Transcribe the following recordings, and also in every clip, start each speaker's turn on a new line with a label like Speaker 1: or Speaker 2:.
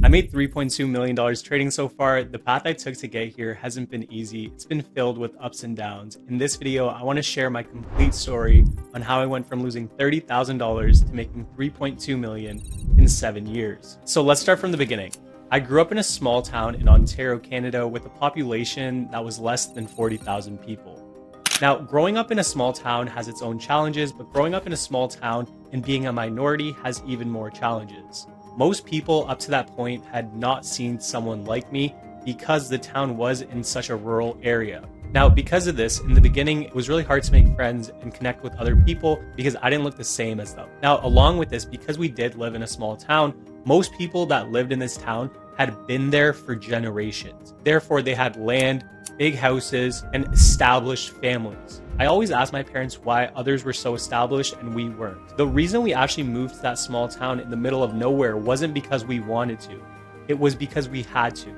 Speaker 1: I made $3.2 million trading so far. The path I took to get here hasn't been easy. It's been filled with ups and downs. In this video, I want to share my complete story on how I went from losing $30,000 to making $3.2 million in 7 years. So let's start from the beginning. I grew up in a small town in Ontario, Canada, with a population that was less than 40,000 people. Now, growing up in a small town has its own challenges, but growing up in a small town and being a minority has even more challenges. Most people up to that point had not seen someone like me because the town was in such a rural area. Now, because of this, in the beginning, it was really hard to make friends and connect with other people because I didn't look the same as them. Now, along with this, because we did live in a small town, most people that lived in this town had been there for generations. Therefore, they had land, big houses, and established families. I always asked my parents why others were so established and we weren't. The reason we actually moved to that small town in the middle of nowhere wasn't because we wanted to. It was because we had to.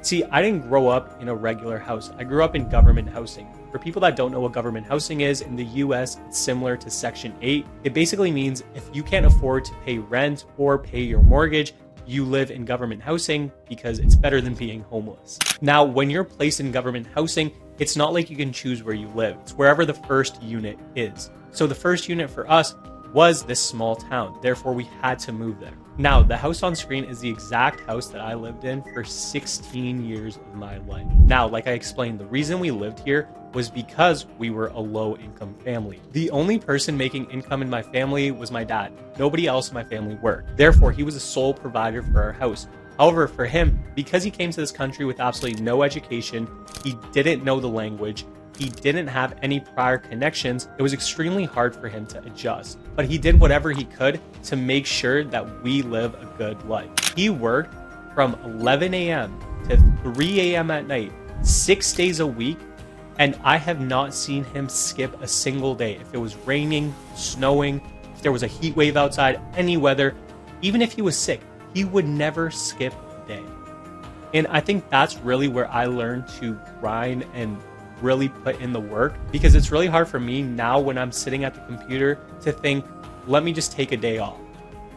Speaker 1: See, I didn't grow up in a regular house. I grew up in government housing. For people that don't know what government housing is, in the US, it's similar to Section 8. It basically means if you can't afford to pay rent or pay your mortgage, you live in government housing because it's better than being homeless. Now, when you're placed in government housing, it's not like you can choose where you live. It's wherever the first unit is. So the first unit for us was this small town. Therefore, we had to move there. Now, the house on screen is the exact house that I lived in for 16 years of my life. Now, like I explained, the reason we lived here was because we were a low-income family. The only person making income in my family was my dad. Nobody else in my family worked. Therefore, he was the sole provider for our house. However, for him, because he came to this country with absolutely no education, he didn't know the language, he didn't have any prior connections, it was extremely hard for him to adjust. But he did whatever he could to make sure that we live a good life. He worked from 11 a.m. to 3 a.m. at night, 6 days a week, and I have not seen him skip a single day. If it was raining, snowing, if there was a heat wave outside, any weather, even if he was sick, he would never skip a day. And I think that's really where I learned to grind and really put in the work, because it's really hard for me now when I'm sitting at the computer to think, let me just take a day off.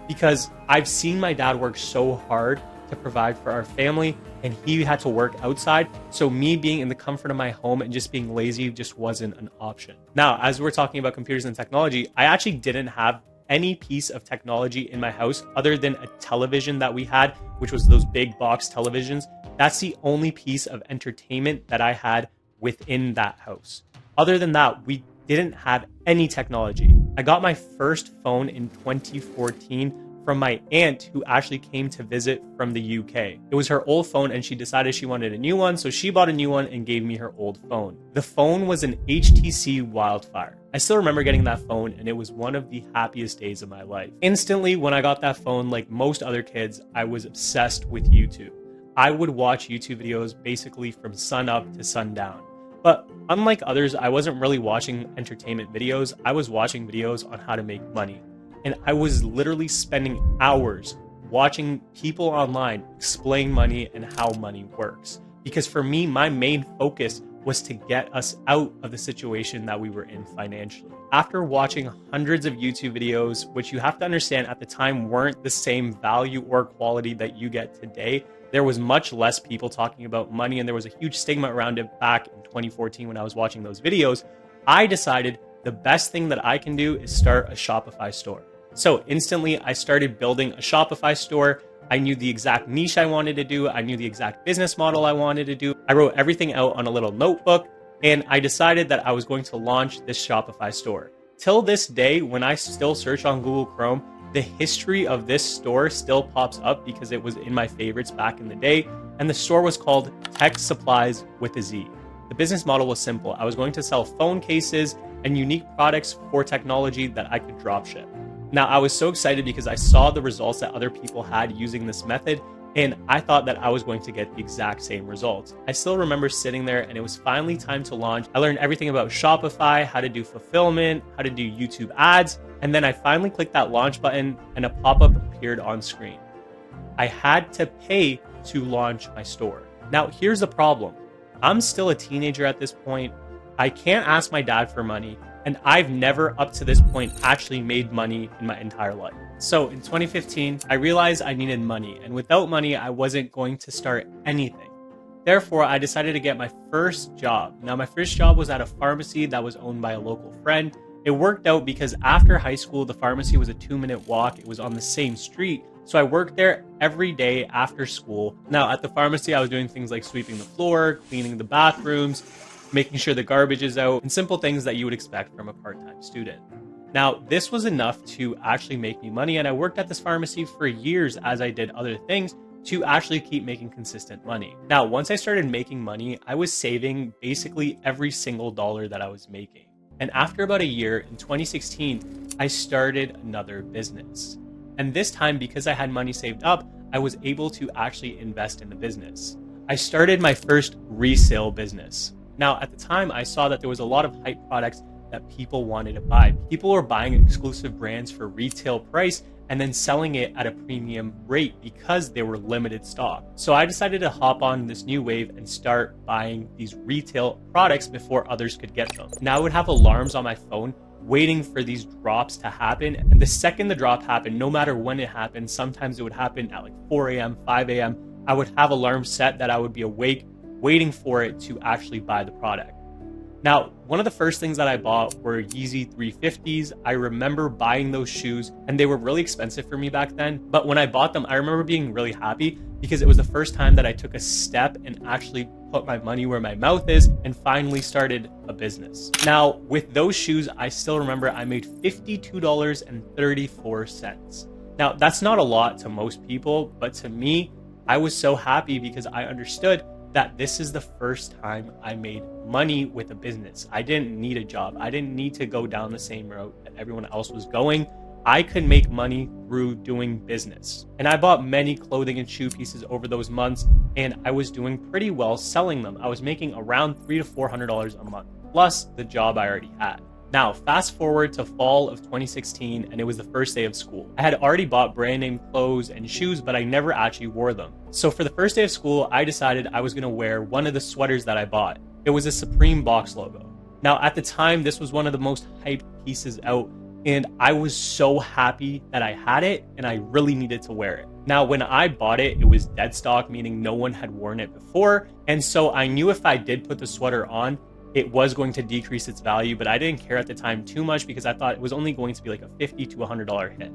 Speaker 1: Because I've seen my dad work so hard to provide for our family, and he had to work outside. So me being in the comfort of my home and just being lazy just wasn't an option. Now, as we're talking about computers and technology, I actually didn't have any piece of technology in my house other than a television that we had, which was those big box televisions. That's the only piece of entertainment that I had within that house. Other than that, we didn't have any technology. I got my first phone in 2014 from my aunt, who actually came to visit from the UK. It was her old phone and she decided she wanted a new one, so she bought a new one and gave me her old phone. The phone was an HTC Wildfire. I still remember getting that phone, and it was one of the happiest days of my life. Instantly, when I got that phone, like most other kids, I was obsessed with YouTube. I would watch YouTube videos basically from sun up to sundown. But unlike others, I wasn't really watching entertainment videos. I was watching videos on how to make money. And I was literally spending hours watching people online explain money and how money works. Because for me, my main focus was to get us out of the situation that we were in financially. After watching hundreds of YouTube videos, which you have to understand at the time weren't the same value or quality that you get today, there was much less people talking about money, and there was a huge stigma around it back in 2014 when I was watching those videos. I decided the best thing that I can do is start a Shopify store. So instantly, I started building a Shopify store. I knew the exact niche I wanted to do. I knew the exact business model I wanted to do. I wrote everything out on a little notebook, and I decided that I was going to launch this Shopify store. Till this day, when I still search on Google Chrome, the history of this store still pops up because it was in my favorites back in the day, and the store was called Tech Supplies with a Z. The business model was simple. I was going to sell phone cases and unique products for technology that I could drop ship. Now, I was so excited because I saw the results that other people had using this method, and I thought that I was going to get the exact same results. I still remember sitting there, and it was finally time to launch. I learned everything about Shopify, how to do fulfillment, how to do YouTube ads, and then I finally clicked that launch button and a pop-up appeared on screen. I had to pay to launch my store. Now, here's the problem. I'm still a teenager at this point. I can't ask my dad for money, and I've never up to this point actually made money in my entire life. So in 2015, I realized I needed money, and without money, I wasn't going to start anything. Therefore, I decided to get my first job. Now, my first job was at a pharmacy that was owned by a local friend. It worked out because after high school, the pharmacy was a 2-minute walk. It was on the same street. So I worked there every day after school. Now, at the pharmacy, I was doing things like sweeping the floor, cleaning the bathrooms, making sure the garbage is out, and simple things that you would expect from a part-time student. Now, this was enough to actually make me money, and I worked at this pharmacy for years as I did other things to actually keep making consistent money. Now, once I started making money, I was saving basically every single dollar that I was making. And after about a year, in 2016, I started another business. And this time, because I had money saved up, I was able to actually invest in the business. I started my first resale business. Now, at the time, I saw that there was a lot of hype products that people wanted to buy. People were buying exclusive brands for retail price and then selling it at a premium rate because they were limited stock. So I decided to hop on this new wave and start buying these retail products before others could get them. Now I would have alarms on my phone waiting for these drops to happen. And the second the drop happened, no matter when it happened, sometimes it would happen at like 4 a.m., 5 a.m., I would have alarms set that I would be awake waiting for it to actually buy the product. Now, one of the first things that I bought were Yeezy 350s. I remember buying those shoes and they were really expensive for me back then. But when I bought them, I remember being really happy because it was the first time that I took a step and actually put my money where my mouth is and finally started a business. Now, with those shoes, I still remember I made $52.34. Now, that's not a lot to most people, but to me, I was so happy because I understood that this is the first time I made money with a business. I didn't need a job. I didn't need to go down the same route that everyone else was going. I could make money through doing business. And I bought many clothing and shoe pieces over those months, and I was doing pretty well selling them. I was making around $300 to $400 a month, plus the job I already had. Now, fast forward to fall of 2016, and it was the first day of school. I had already bought brand name clothes and shoes, but I never actually wore them. So for the first day of school, I decided I was gonna wear one of the sweaters that I bought. It was a Supreme box logo. Now, at the time, this was one of the most hyped pieces out, and I was so happy that I had it, and I really needed to wear it. Now, when I bought it, it was dead stock, meaning no one had worn it before, and so I knew if I did put the sweater on, it was going to decrease its value, but I didn't care at the time too much because I thought it was only going to be like a $50 to $100 hit.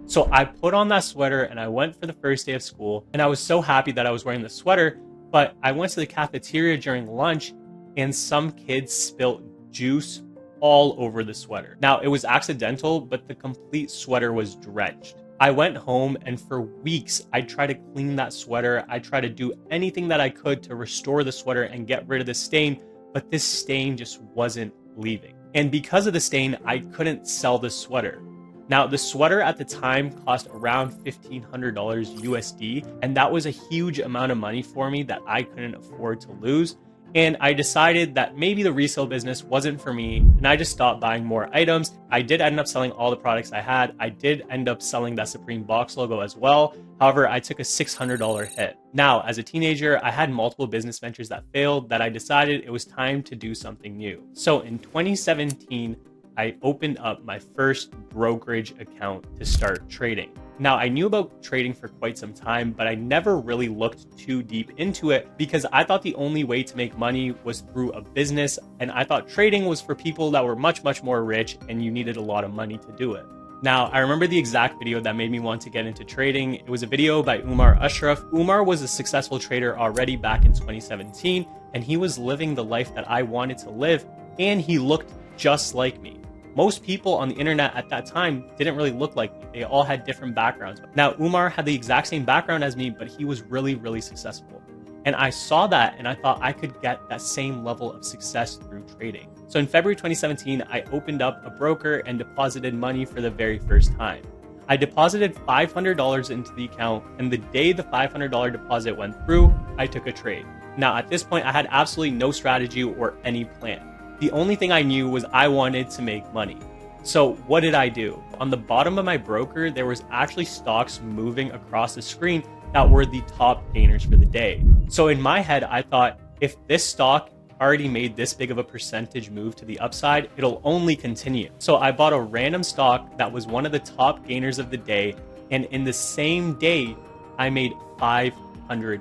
Speaker 1: So I put on that sweater and I went for the first day of school, and I was so happy that I was wearing the sweater, but I went to the cafeteria during lunch and some kids spilt juice all over the sweater. Now, it was accidental, but the complete sweater was drenched. I went home and for weeks, I tried to clean that sweater. I tried to do anything that I could to restore the sweater and get rid of the stain, but this stain just wasn't leaving. And because of the stain, I couldn't sell the sweater. Now, the sweater at the time cost around $1,500 USD, and that was a huge amount of money for me that I couldn't afford to lose. And I decided that maybe the resale business wasn't for me, and I just stopped buying more items. I did end up selling all the products I had. I did end up selling that Supreme box logo as well. However, I took a $600 hit. Now, as a teenager, I had multiple business ventures that failed that I decided it was time to do something new. So in 2017, I opened up my first brokerage account to start trading. Now, I knew about trading for quite some time, but I never really looked too deep into it because I thought the only way to make money was through a business, and I thought trading was for people that were much, much more rich and you needed a lot of money to do it. Now, I remember the exact video that made me want to get into trading. It was a video by Umar Ashraf. Umar was a successful trader already back in 2017, and he was living the life that I wanted to live, and he looked just like me. Most people on the internet at that time didn't really look like me. They all had different backgrounds. Now, Umar had the exact same background as me, but he was really, really successful. And I saw that and I thought I could get that same level of success through trading. So in February 2017, I opened up a broker and deposited money for the very first time. I deposited $500 into the account, and the day the $500 deposit went through, I took a trade. Now, at this point, I had absolutely no strategy or any plan. The only thing I knew was I wanted to make money. So what did I do? On the bottom of my broker, there was actually stocks moving across the screen that were the top gainers for the day. So in my head, I thought, if this stock already made this big of a percentage move to the upside, it'll only continue. So I bought a random stock that was one of the top gainers of the day, and in the same day, I made $500.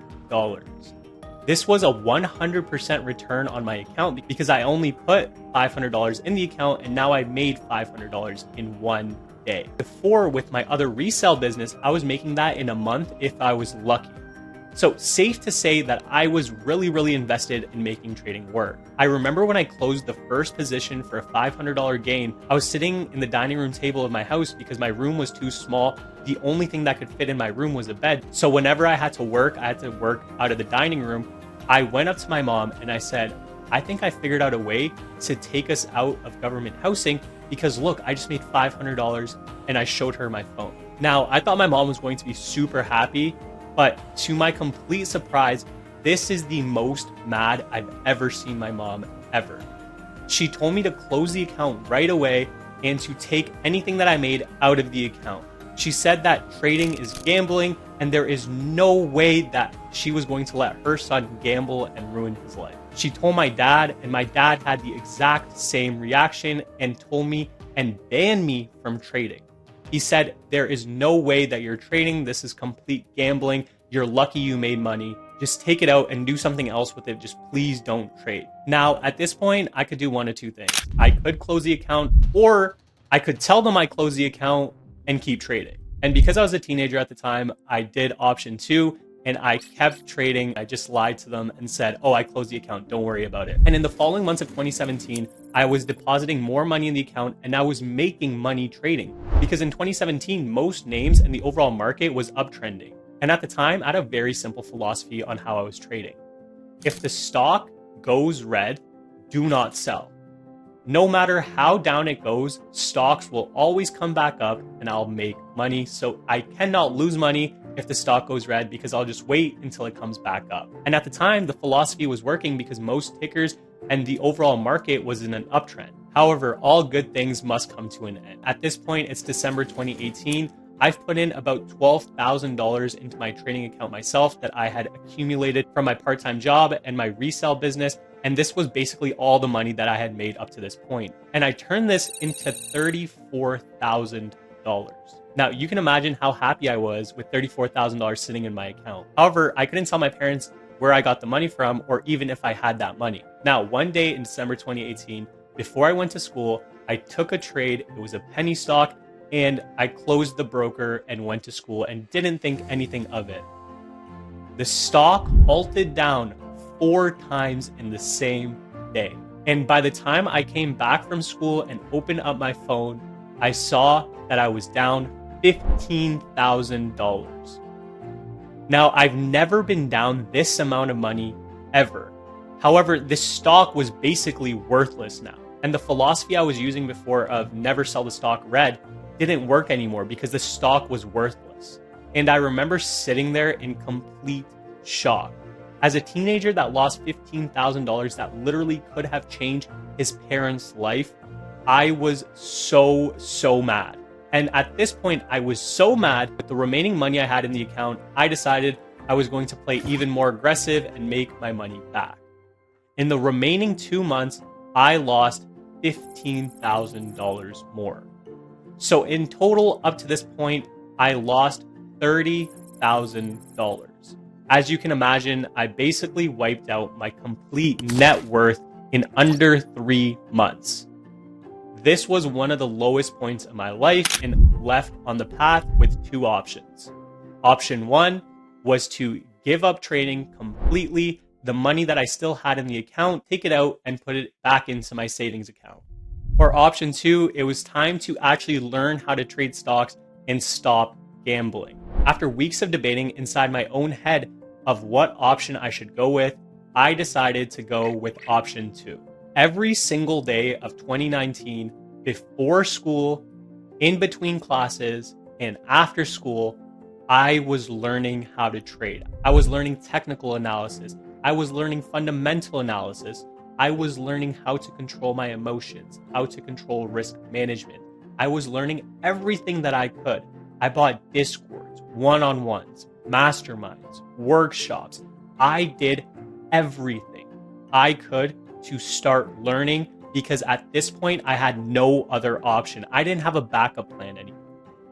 Speaker 1: This was a 100% return on my account because I only put $500 in the account, and now I made $500 in one day. Before, with my other resale business, I was making that in a month if I was lucky. So safe to say that I was really invested in making trading work. I remember when I closed the first position for a $500 gain, I was sitting in the dining room table of my house because my room was too small. The only thing that could fit in my room was a bed. So whenever I had to work out of the dining room. I went up to my mom and I said, I think I figured out a way to take us out of government housing because look, I just made $500, and I showed her my phone. Now, I thought my mom was going to be super happy, but to my complete surprise, this is the most mad I've ever seen my mom ever. She told me to close the account right away and to take anything that I made out of the account. She said that trading is gambling, and there is no way that she was going to let her son gamble and ruin his life. She told my dad, and my dad had the exact same reaction and told me and banned me from trading. He said, there is no way that you're trading. This is complete gambling. You're lucky you made money. Just take it out and do something else with it. Just please don't trade. Now, at this point, I could do one of two things. I could close the account, or I could tell them I closed the account and keep trading. And because I was a teenager at the time, I did option 2, and I kept trading. I just lied to them and said, oh, I closed the account, don't worry about it. And in the following months of 2017, I was depositing more money in the account, and I was making money trading. Because in 2017, most names and the overall market was uptrending. And at the time, I had a very simple philosophy on how I was trading. If the stock goes red, do not sell. No matter how down it goes, stocks will always come back up and I'll make money. So I cannot lose money if the stock goes red because I'll just wait until it comes back up. And at the time, the philosophy was working because most tickers and the overall market was in an uptrend. However, all good things must come to an end. At this point, it's December 2018. I've put in about $12,000 into my trading account myself that I had accumulated from my part-time job and my resale business. And this was basically all the money that I had made up to this point. And I turned this into $34,000. Now, you can imagine how happy I was with $34,000 sitting in my account. However, I couldn't tell my parents where I got the money from or even if I had that money. Now, one day in December 2018, before I went to school, I took a trade. It was a penny stock, and I closed the broker and went to school and didn't think anything of it. The stock halted down 4 times in the same day. And by the time I came back from school and opened up my phone, I saw that I was down $15,000. Now, I've never been down this amount of money ever. However, this stock was basically worthless now. And the philosophy I was using before of never sell the stock red didn't work anymore because the stock was worthless. And I remember sitting there in complete shock. As a teenager that lost $15,000 that literally could have changed his parents' life, I was so mad. And at this point, I was so mad with the remaining money I had in the account, I decided I was going to play even more aggressive and make my money back. In the remaining 2 months, I lost $15,000 more. So in total, up to this point, I lost $30,000. As you can imagine, I basically wiped out my complete net worth in under 3 months. This was one of the lowest points of my life and left on the path with 2 options. Option 1 was to give up trading completely, the money that I still had in the account, take it out and put it back into my savings account. Or option 2, it was time to actually learn how to trade stocks and stop gambling. After weeks of debating inside my own head of what option I should go with, I decided to go with option 2. Every single day of 2019, before school, in between classes, and after school, I was learning how to trade. I was learning technical analysis. I was learning fundamental analysis. I was learning how to control my emotions, how to control risk management. I was learning everything that I could. I bought Discords, one-on-ones, masterminds, workshops. I did everything I could to start learning because at this point I had no other option. I didn't have a backup plan anymore.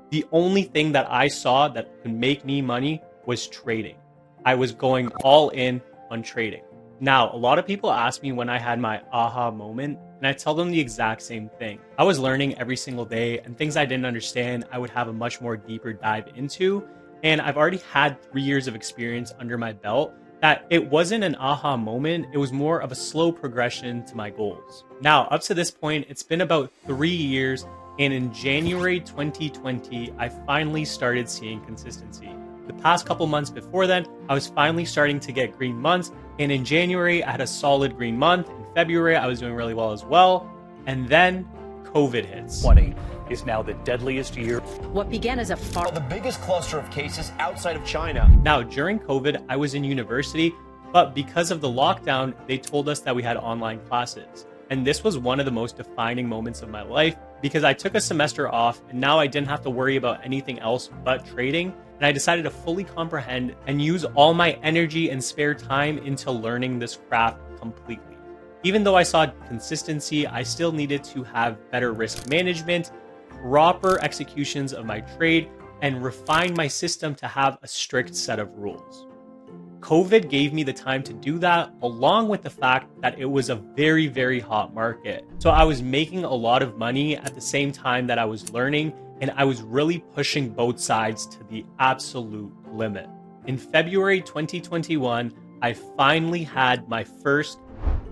Speaker 1: The only thing that I saw that could make me money was trading. I was going all in on trading. Now, a lot of people ask me when I had my aha moment, and I tell them the exact same thing. I was learning every single day, and things I didn't understand, I would have a much more deeper dive into. And I've already had 3 years of experience under my belt that it wasn't an aha moment. It was more of a slow progression to my goals. Now, up to this point, it's been about 3 years. And in January 2020, I finally started seeing consistency. The past couple months before then, I was finally starting to get green months. And in January, I had a solid green month. In February, I was doing really well as well. And then COVID hits.
Speaker 2: 20 is now the deadliest year.
Speaker 3: What began as
Speaker 2: The biggest cluster of cases outside of China.
Speaker 1: Now, during COVID, I was in university, but because of the lockdown, they told us that we had online classes. And this was one of the most defining moments of my life because I took a semester off and now I didn't have to worry about anything else but trading. And I decided to fully comprehend and use all my energy and spare time into learning this craft completely. Even though I saw consistency, I still needed to have better risk management, proper executions of my trade, and refine my system to have a strict set of rules. COVID gave me the time to do that, along with the fact that it was a very, very hot market. So I was making a lot of money at the same time that I was learning, and I was really pushing both sides to the absolute limit. In February 2021, I finally had my first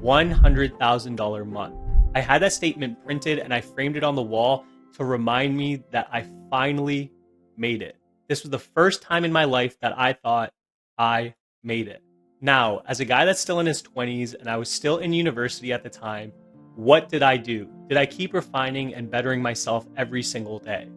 Speaker 1: $100,000 month. I had that statement printed and I framed it on the wall to remind me that I finally made it. This was the first time in my life that I thought I made it. Now, as a guy that's still in his 20s and I was still in university at the time, what did I do? Did I keep refining and bettering myself every single day?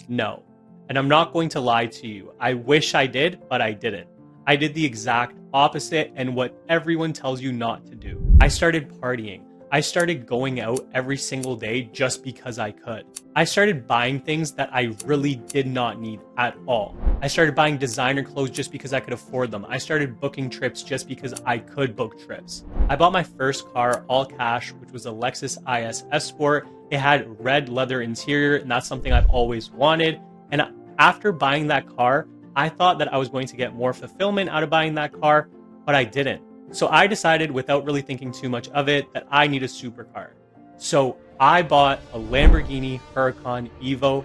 Speaker 1: No. And I'm not going to lie to you. I wish I did, but I didn't. I did the exact opposite and what everyone tells you not to do. I started partying. I started going out every single day just because I could. I started buying things that I really did not need at all. I started buying designer clothes just because I could afford them. I started booking trips just because I could book trips. I bought my first car all cash, which was a Lexus IS S Sport. It had red leather interior, and that's something I've always wanted. And after buying that car, I thought that I was going to get more fulfillment out of buying that car, but I didn't. So I decided, without really thinking too much of it, that I need a supercar. So I bought a Lamborghini Huracan Evo.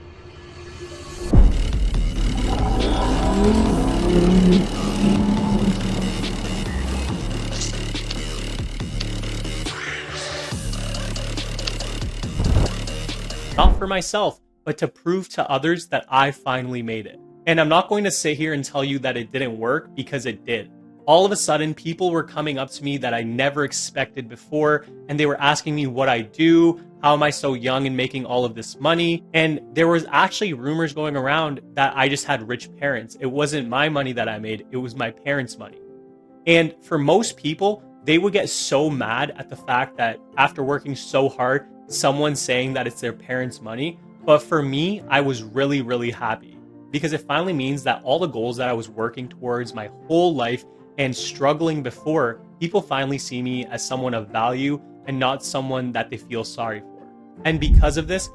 Speaker 1: Not for myself, but to prove to others that I finally made it. And I'm not going to sit here and tell you that it didn't work, because it did. All of a sudden, people were coming up to me that I never expected before, and they were asking me what I do, how am I so young and making all of this money? And there was actually rumors going around that I just had rich parents. It wasn't my money that I made, it was my parents' money. And for most people, they would get so mad at the fact that after working so hard, someone's saying that it's their parents' money. But for me, I was really, really happy, because it finally means that all the goals that I was working towards my whole life and struggling before, people finally see me as someone of value and not someone that they feel sorry for. And because of this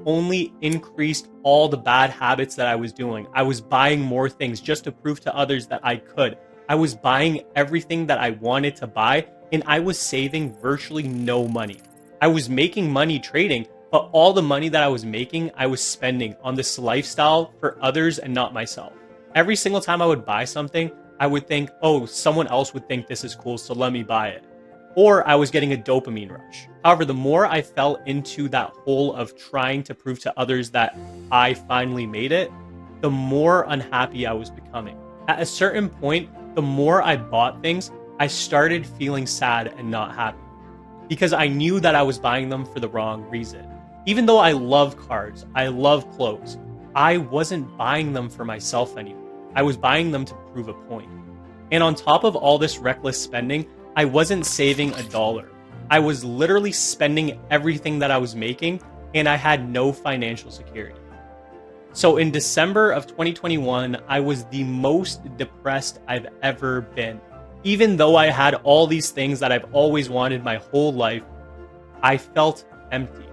Speaker 1: only increased all the bad habits that I was doing. I was buying more things just to prove to others that I could. I was buying everything that I wanted to buy, and I was saving virtually no money. I was making money trading, but all the money that I was making, I was spending on this lifestyle for others and not myself. Every single time I would buy something, I would think, oh, someone else would think this is cool, so let me buy it. Or I was getting a dopamine rush. However, the more I fell into that hole of trying to prove to others that I finally made it, the more unhappy I was becoming. At a certain point, the more I bought things, I started feeling sad and not happy, because I knew that I was buying them for the wrong reason. Even though I love cars, I love clothes, I wasn't buying them for myself anymore. I was buying them to prove a point. And on top of all this reckless spending, I wasn't saving a dollar. I was literally spending everything that I was making, and I had no financial security. So in December of 2021, I was the most depressed I've ever been. Even though I had all these things that I've always wanted my whole life, I felt empty.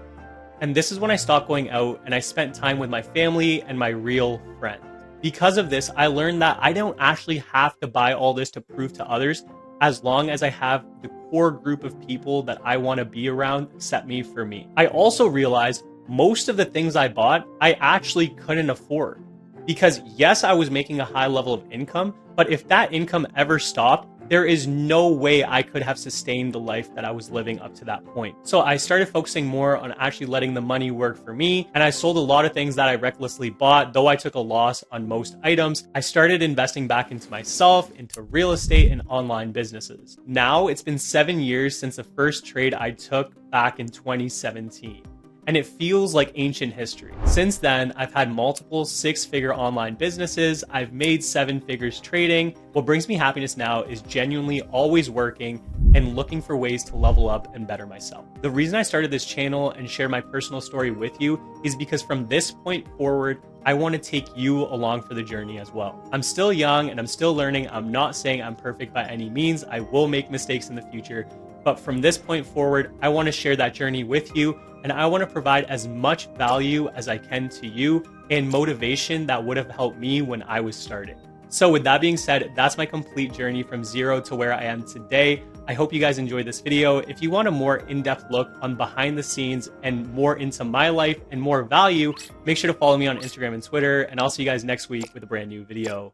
Speaker 1: And this is when I stopped going out and I spent time with my family and my real friends. Because of this, I learned that I don't actually have to buy all this to prove to others, as long as I have the core group of people that I want to be around set me for me. I also realized most of the things I bought, I actually couldn't afford. Because yes, I was making a high level of income, but if that income ever stopped, there is no way I could have sustained the life that I was living up to that point. So I started focusing more on actually letting the money work for me. And I sold a lot of things that I recklessly bought, though I took a loss on most items. I started investing back into myself, into real estate and online businesses. Now it's been 7 years since the first trade I took back in 2017. And it feels like ancient history. Since then, I've had multiple 6-figure online businesses. I've made 7 figures trading. What brings me happiness now is genuinely always working and looking for ways to level up and better myself. The reason I started this channel and share my personal story with you is because from this point forward, I want to take you along for the journey as well. I'm still young and I'm still learning. I'm not saying I'm perfect by any means. I will make mistakes in the future. But from this point forward, I want to share that journey with you, and I want to provide as much value as I can to you and motivation that would have helped me when I was starting. So with that being said, that's my complete journey from zero to where I am today. I hope you guys enjoyed this video. If you want a more in-depth look on behind the scenes and more into my life and more value, make sure to follow me on Instagram and Twitter, and I'll see you guys next week with a brand new video.